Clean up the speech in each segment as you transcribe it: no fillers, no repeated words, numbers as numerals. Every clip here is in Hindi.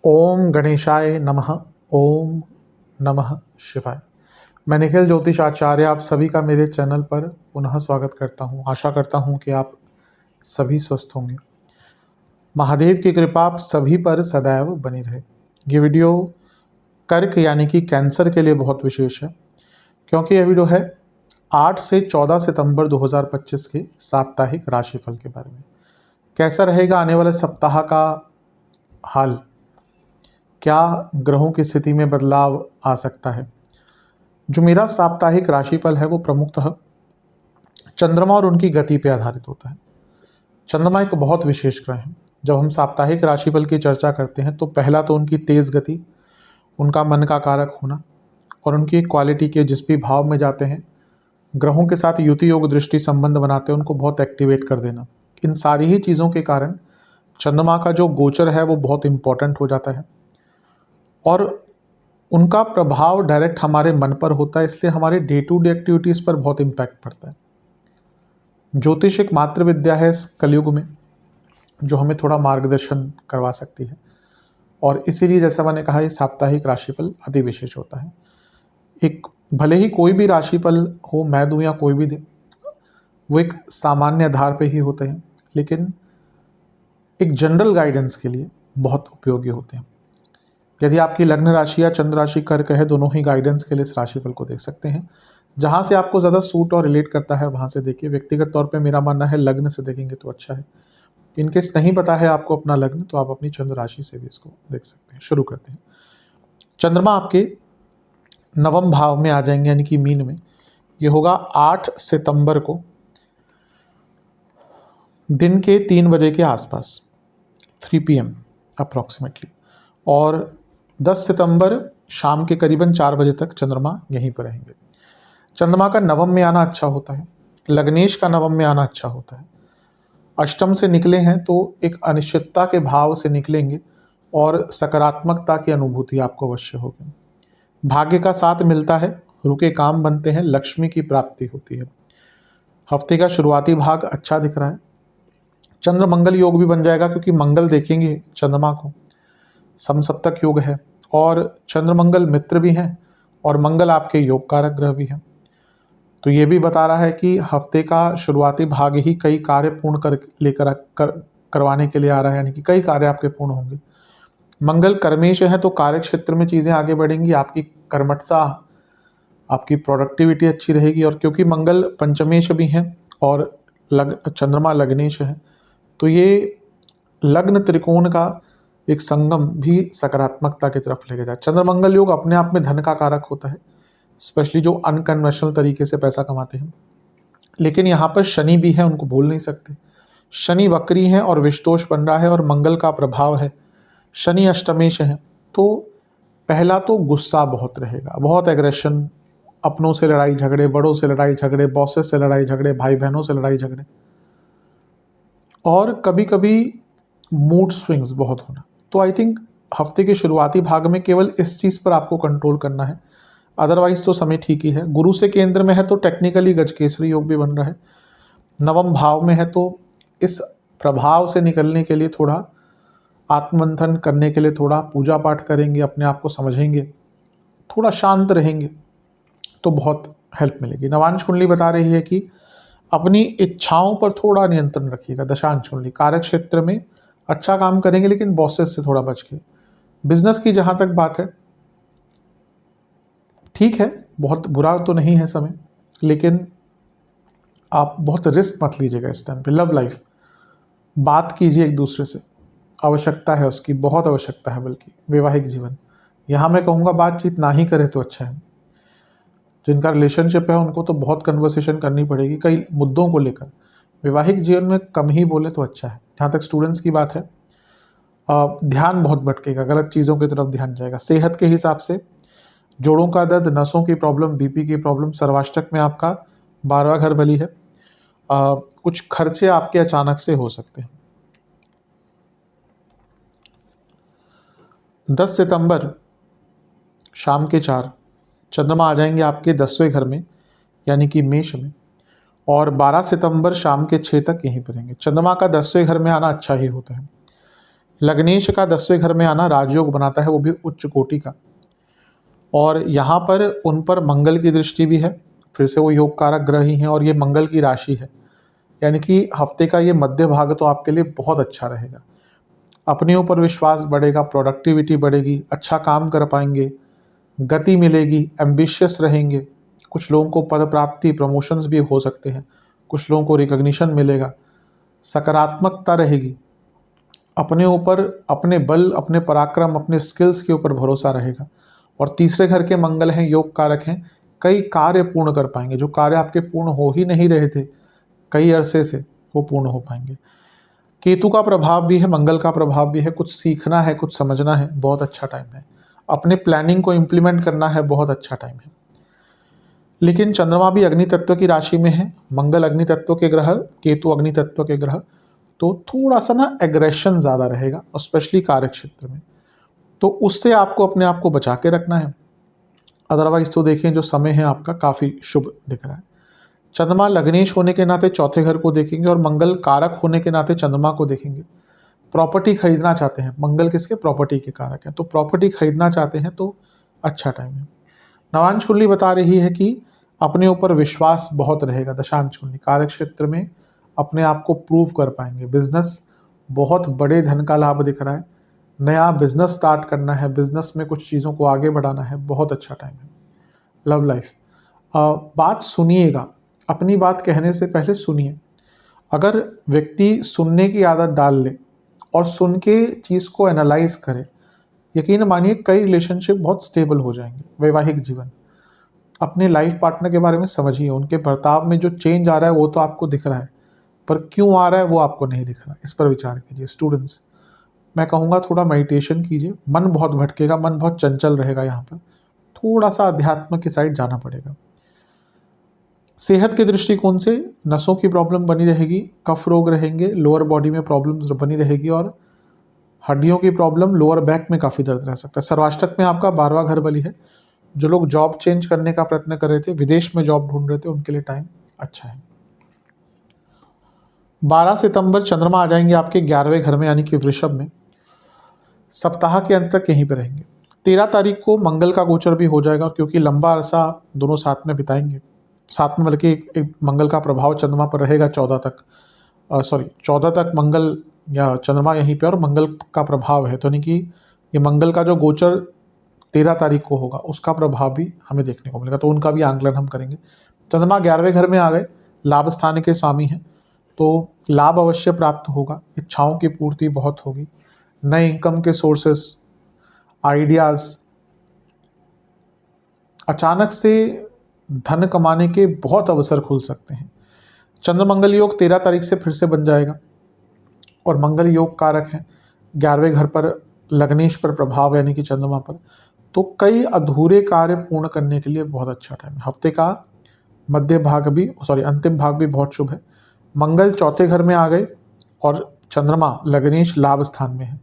ओम गणेशाय नमः। ओम नमः शिवाय। मैं निखिल ज्योतिष आचार्य आप सभी का मेरे चैनल पर पुनः स्वागत करता हूं। आशा करता हूं कि आप सभी स्वस्थ होंगे। महादेव की कृपा आप सभी पर सदैव बनी रहे। ये वीडियो कर्क यानी कि कैंसर के लिए बहुत विशेष है, क्योंकि यह वीडियो है 8 से 14 सितंबर 2025 के साप्ताहिक राशिफल के बारे में। कैसा रहेगा आने वाले सप्ताह का हाल, क्या ग्रहों की स्थिति में बदलाव आ सकता है। जो मेरा साप्ताहिक राशिफल है वो प्रमुखतः चंद्रमा और उनकी गति पर आधारित होता है। चंद्रमा एक बहुत विशेष ग्रह है। जब हम साप्ताहिक राशिफल की चर्चा करते हैं तो पहला तो उनकी तेज गति, उनका मन का कारक होना और उनकी क्वालिटी के जिस भी भाव में जाते हैं, ग्रहों के साथ युति योग दृष्टि संबंध बनाते हैं, उनको बहुत एक्टिवेट कर देना। इन सारी ही चीज़ों के कारण चंद्रमा का जो गोचर है वो बहुत इम्पॉर्टेंट हो जाता है और उनका प्रभाव डायरेक्ट हमारे मन पर होता है, इसलिए हमारे डे टू डे एक्टिविटीज़ पर बहुत इम्पैक्ट पड़ता है। ज्योतिष एक मात्र विद्या है इस कलयुग में जो हमें थोड़ा मार्गदर्शन करवा सकती है और इसीलिए जैसा मैंने कहा ये साप्ताहिक राशिफल अति विशेष होता है। एक भले ही कोई भी राशिफल हो, मैं दूं या कोई भी दे, वो एक सामान्य आधार पे ही होते हैं, लेकिन एक जनरल गाइडेंस के लिए बहुत उपयोगी होते हैं। यदि आपकी लग्न राशि या चंद्र राशि कर्क है, दोनों ही गाइडेंस के लिए इस राशिफल को देख सकते हैं। जहाँ से आपको ज़्यादा सूट और रिलेट करता है वहाँ से देखिए। व्यक्तिगत तौर पे मेरा मानना है लग्न से देखेंगे तो अच्छा है। इनकेस नहीं पता है आपको अपना लग्न, तो आप अपनी चंद्र राशि से भी इसको देख सकते हैं। शुरू करते हैं। चंद्रमा आपके नवम भाव में आ जाएंगे यानी कि मीन में। ये होगा 8 सितंबर को दिन के 3 बजे के आसपास, 3 PM अप्रॉक्सीमेटली, और 10 सितंबर शाम के करीबन 4 बजे तक चंद्रमा यहीं पर रहेंगे। चंद्रमा का नवम में आना अच्छा होता है, लग्नेश का नवम में आना अच्छा होता है। अष्टम से निकले हैं तो एक अनिश्चितता के भाव से निकलेंगे और सकारात्मकता की अनुभूति आपको अवश्य होगी। भाग्य का साथ मिलता है, रुके काम बनते हैं, लक्ष्मी की प्राप्ति होती है। हफ्ते का शुरुआती भाग अच्छा दिख रहा है। चंद्र मंगल योग भी बन जाएगा, क्योंकि मंगल देखेंगे चंद्रमा को, समसप्तक योग है और चंद्र मंगल मित्र भी हैं और मंगल आपके योग कारक ग्रह भी हैं। तो ये भी बता रहा है कि हफ्ते का शुरुआती भाग ही कई कार्य पूर्ण करवाने के लिए आ रहा है, यानी कि कई कार्य आपके पूर्ण होंगे। मंगल कर्मेश है तो कार्य क्षेत्र में चीज़ें आगे बढ़ेंगी, आपकी कर्मठता, आपकी प्रोडक्टिविटी अच्छी रहेगी। और क्योंकि मंगल पंचमेश भी हैं और चंद्रमा लग्नेश है, तो ये लग्न त्रिकोण का एक संगम भी सकारात्मकता की तरफ लेके जाए। चंद्र मंगल योग अपने आप में धन का कारक होता है, स्पेशली जो अनकन्वेंशनल तरीके से पैसा कमाते हैं। लेकिन यहाँ पर शनि भी है, उनको भूल नहीं सकते। शनि वक्री है और विषतोष बन रहा है और मंगल का प्रभाव है, शनि अष्टमेश है। तो पहला तो गुस्सा बहुत रहेगा, बहुत एग्रेशन, अपनों से लड़ाई झगड़े, बड़ों से लड़ाई झगड़े, बॉसेस से लड़ाई झगड़े, भाई बहनों से लड़ाई झगड़े, और कभी कभी मूड स्विंग्स बहुत होना। तो आई थिंक हफ्ते के शुरुआती भाग में केवल इस चीज़ पर आपको कंट्रोल करना है, अदरवाइज तो समय ठीक ही है। गुरु से केंद्र में है तो टेक्निकली गजकेसरी योग भी बन रहा है। नवम भाव में है तो इस प्रभाव से निकलने के लिए थोड़ा आत्ममंथन करने के लिए थोड़ा पूजा पाठ करेंगे, अपने आप को समझेंगे, थोड़ा शांत रहेंगे तो बहुत हेल्प मिलेगी। नवांश कुंडली बता रही है कि अपनी इच्छाओं पर थोड़ा नियंत्रण रखिएगा। दशांश कुंडली कार्य क्षेत्र में अच्छा काम करेंगे, लेकिन बॉसेस से थोड़ा बच के। बिजनेस की जहाँ तक बात है, ठीक है, बहुत बुरा तो नहीं है समय, लेकिन आप बहुत रिस्क मत लीजिएगा इस टाइम पे। लव लाइफ, बात कीजिए एक दूसरे से, आवश्यकता है उसकी, बहुत आवश्यकता है। बल्कि वैवाहिक जीवन, यहाँ मैं कहूँगा बातचीत ना ही करे तो अच्छा है। जिनका रिलेशनशिप है उनको तो बहुत कन्वर्सेशन करनी पड़ेगी कई मुद्दों को लेकर। वैवाहिक जीवन में कम ही बोले तो अच्छा है। जहाँ तक स्टूडेंट्स की बात है, ध्यान बहुत भटकेगा, गलत चीज़ों की तरफ ध्यान जाएगा। सेहत के हिसाब से जोड़ों का दर्द, नसों की प्रॉब्लम, बीपी की प्रॉब्लम, सर्वाष्टक में आपका 12वां घर बली है। कुछ खर्चे आपके अचानक से हो सकते हैं। 10 सितंबर शाम के 4 चंद्रमा आ जाएंगे आपके 10वें घर में यानी कि मेष में, और 12 सितंबर शाम के 6 तक यहीं पर रहेंगे। चंद्रमा का 10वें घर में आना अच्छा ही होता है। लग्नेश का 10वें घर में आना राजयोग बनाता है, वो भी उच्च कोटि का। और यहाँ पर उन पर मंगल की दृष्टि भी है, फिर से वो योग कारक ग्रह ही हैं और ये मंगल की राशि है, यानी कि हफ्ते का ये मध्य भाग तो आपके लिए बहुत अच्छा रहेगा। अपने ऊपर विश्वास बढ़ेगा, प्रोडक्टिविटी बढ़ेगी, अच्छा काम कर पाएंगे, गति मिलेगी, एम्बिशियस रहेंगे। कुछ लोगों को पद प्राप्ति, प्रमोशंस भी हो सकते हैं, कुछ लोगों को रिकॉग्निशन मिलेगा, सकारात्मकता रहेगी, अपने ऊपर, अपने बल, अपने पराक्रम, अपने स्किल्स के ऊपर भरोसा रहेगा। और तीसरे घर के मंगल हैं, योग कारक हैं, कई कार्य पूर्ण कर पाएंगे। जो कार्य आपके पूर्ण हो ही नहीं रहे थे कई अरसे से, वो पूर्ण हो पाएंगे। केतु का प्रभाव भी है, मंगल का प्रभाव भी है, कुछ सीखना है, कुछ समझना है, बहुत अच्छा टाइम है। अपने प्लानिंग को इम्प्लीमेंट करना है, बहुत अच्छा टाइम है। लेकिन चंद्रमा भी अग्नि तत्व की राशि में है, मंगल अग्नि तत्व के ग्रह, केतु अग्नि तत्व के ग्रह, तो थोड़ा सा ना एग्रेशन ज़्यादा रहेगा, और स्पेशली कार्य क्षेत्र में, तो उससे आपको अपने आप को बचा के रखना है। अदरवाइज तो देखें जो समय है आपका काफ़ी शुभ दिख रहा है। चंद्रमा लग्नेश होने के नाते चौथे घर को देखेंगे और मंगल कारक होने के नाते चंद्रमा को देखेंगे। प्रॉपर्टी खरीदना चाहते हैं, मंगल किसके, प्रॉपर्टी के कारक हैं, तो प्रॉपर्टी खरीदना चाहते हैं तो अच्छा टाइम है। नवांश कुंडली बता रही है कि अपने ऊपर विश्वास बहुत रहेगा। दशांश कुंडली कार्य क्षेत्र में अपने आप को प्रूव कर पाएंगे। बिजनेस, बहुत बड़े धन का लाभ दिख रहा है, नया बिजनेस स्टार्ट करना है, बिजनेस में कुछ चीज़ों को आगे बढ़ाना है, बहुत अच्छा टाइम है। लव लाइफ, बात सुनिएगा, अपनी बात कहने से पहले सुनिए। अगर व्यक्ति सुनने की आदत डाल ले और सुन के चीज़ को एनालाइज करे, यकीन मानिए कई रिलेशनशिप बहुत स्टेबल हो जाएंगे। वैवाहिक जीवन, अपने लाइफ पार्टनर के बारे में समझिए, उनके बर्ताव में जो चेंज आ रहा है वो तो आपको दिख रहा है, पर क्यों आ रहा है वो आपको नहीं दिख रहा, इस पर विचार कीजिए। स्टूडेंट्स, मैं कहूँगा थोड़ा मेडिटेशन कीजिए, मन बहुत भटकेगा, मन बहुत चंचल रहेगा, यहाँ पर थोड़ा सा अध्यात्म की साइड जाना पड़ेगा। सेहत के दृष्टिकोण से नसों की प्रॉब्लम बनी रहेगी, कफ रोग रहेंगे, लोअर बॉडी में प्रॉब्लम्स बनी रहेगी, और हड्डियों की प्रॉब्लम, लोअर बैक में काफ़ी दर्द रह सकता है। सर्वाष्टक में आपका 12वां घर बली है। जो लोग जॉब चेंज करने का प्रयत्न कर रहे थे, विदेश में जॉब ढूंढ रहे थे, उनके लिए टाइम अच्छा है। 12 सितंबर चंद्रमा आ जाएंगे आपके 11वें घर में, यानी कि वृषभ में। सप्ताह के अंत तक यहीं पर रहेंगे। 13 तारीख को मंगल का गोचर भी हो जाएगा, क्योंकि लंबा अरसा दोनों साथ में बिताएंगे। साथ में बल्कि एक मंगल का प्रभाव चंद्रमा पर रहेगा 14 तक, 14 तक मंगल या चंद्रमा यहीं पे, और मंगल का प्रभाव है, तो यानी कि ये मंगल का जो गोचर 13 तारीख को होगा उसका प्रभाव भी हमें देखने को मिलेगा, तो उनका भी आंकलन हम करेंगे। चंद्रमा 11वें घर में आ गए, लाभ स्थान के स्वामी हैं, तो लाभ अवश्य प्राप्त होगा, इच्छाओं की पूर्ति बहुत होगी, नए इनकम के सोर्सेस, आइडियाज़, अचानक से धन कमाने के बहुत अवसर खुल सकते हैं। चंद्र मंगल योग 13 तारीख से फिर से बन जाएगा, और मंगल योग कारक है, 11वें घर पर लग्नेश पर प्रभाव, यानी कि चंद्रमा पर, तो कई अधूरे कार्य पूर्ण करने के लिए बहुत अच्छा टाइम है। हफ्ते का मध्य भाग भी, अंतिम भाग भी बहुत शुभ है। मंगल चौथे घर में आ गए और चंद्रमा लग्नेश लाभ स्थान में है।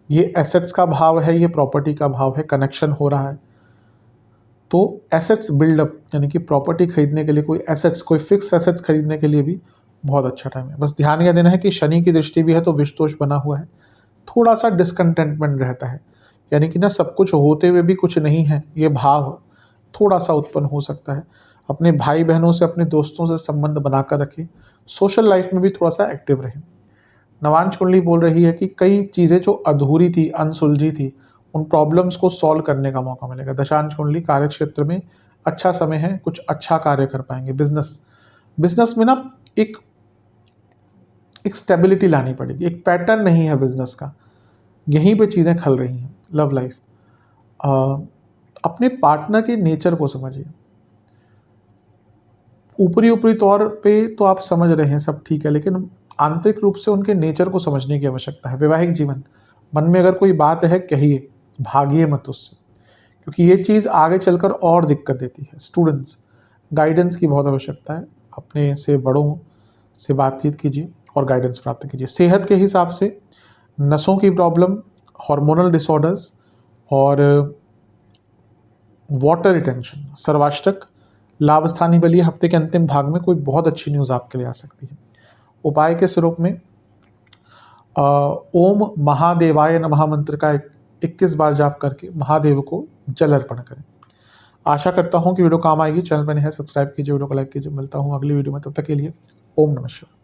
ये एसेट्स का भाव है, ये प्रॉपर्टी का भाव है, कनेक्शन हो रहा है, तो एसेट्स बिल्डअप, यानी कि प्रॉपर्टी खरीदने के लिए, कोई एसेट्स, कोई फिक्स एसेट्स खरीदने के लिए भी बहुत अच्छा टाइम है। बस ध्यान यह देना है कि शनि की दृष्टि भी है, तो विषदोष बना हुआ है, थोड़ा सा डिसकंटेंटमेंट रहता है, यानी कि ना सब कुछ होते हुए भी कुछ नहीं है, ये भाव थोड़ा सा उत्पन्न हो सकता है। अपने भाई बहनों से, अपने दोस्तों से संबंध बनाकर रखें, सोशल लाइफ में भी थोड़ा सा एक्टिव रहें। नवांश कुंडली बोल रही है कि कई चीज़ें जो अधूरी थी, अनसुलझी थी, उन प्रॉब्लम्स को सॉल्व करने का मौका मिलेगा। दशांश कुंडली कार्य क्षेत्र में अच्छा समय है, कुछ अच्छा कार्य कर पाएंगे। बिजनेस में ना एक स्टेबिलिटी लानी पड़ेगी, एक पैटर्न नहीं है बिजनेस का, यहीं पे चीज़ें खल रही हैं। लव लाइफ, अपने पार्टनर के नेचर को समझिए। ऊपरी तौर पे तो आप समझ रहे हैं, सब ठीक है, लेकिन आंतरिक रूप से उनके नेचर को समझने की आवश्यकता है। वैवाहिक जीवन, मन में अगर कोई बात है कहिए, भागिए मत उससे, क्योंकि ये चीज़ आगे चलकर और दिक्कत देती है। स्टूडेंट्स, गाइडेंस की बहुत आवश्यकता है, अपने से बड़ों से बातचीत कीजिए और गाइडेंस प्राप्त कीजिए। सेहत के हिसाब से नसों की प्रॉब्लम, हार्मोनल डिसऑर्डर्स और वाटर रिटेंशन, सर्वाष्टक, लाभ स्थानीय बलिए हफ्ते के अंतिम भाग में कोई बहुत अच्छी न्यूज़ आपके लिए आ सकती है। उपाय के स्वरूप में ओम महादेवाय नमः मंत्र का 21 बार जाप करके महादेव को जल अर्पण करें। आशा करता हूँ कि वीडियो काम आएगी। चैनल पर नए हैं सब्सक्राइब कीजिए, वीडियो को लाइक कीजिए। मिलता हूँ अगली वीडियो में, तब तक के लिए ओम नमः शिवाय।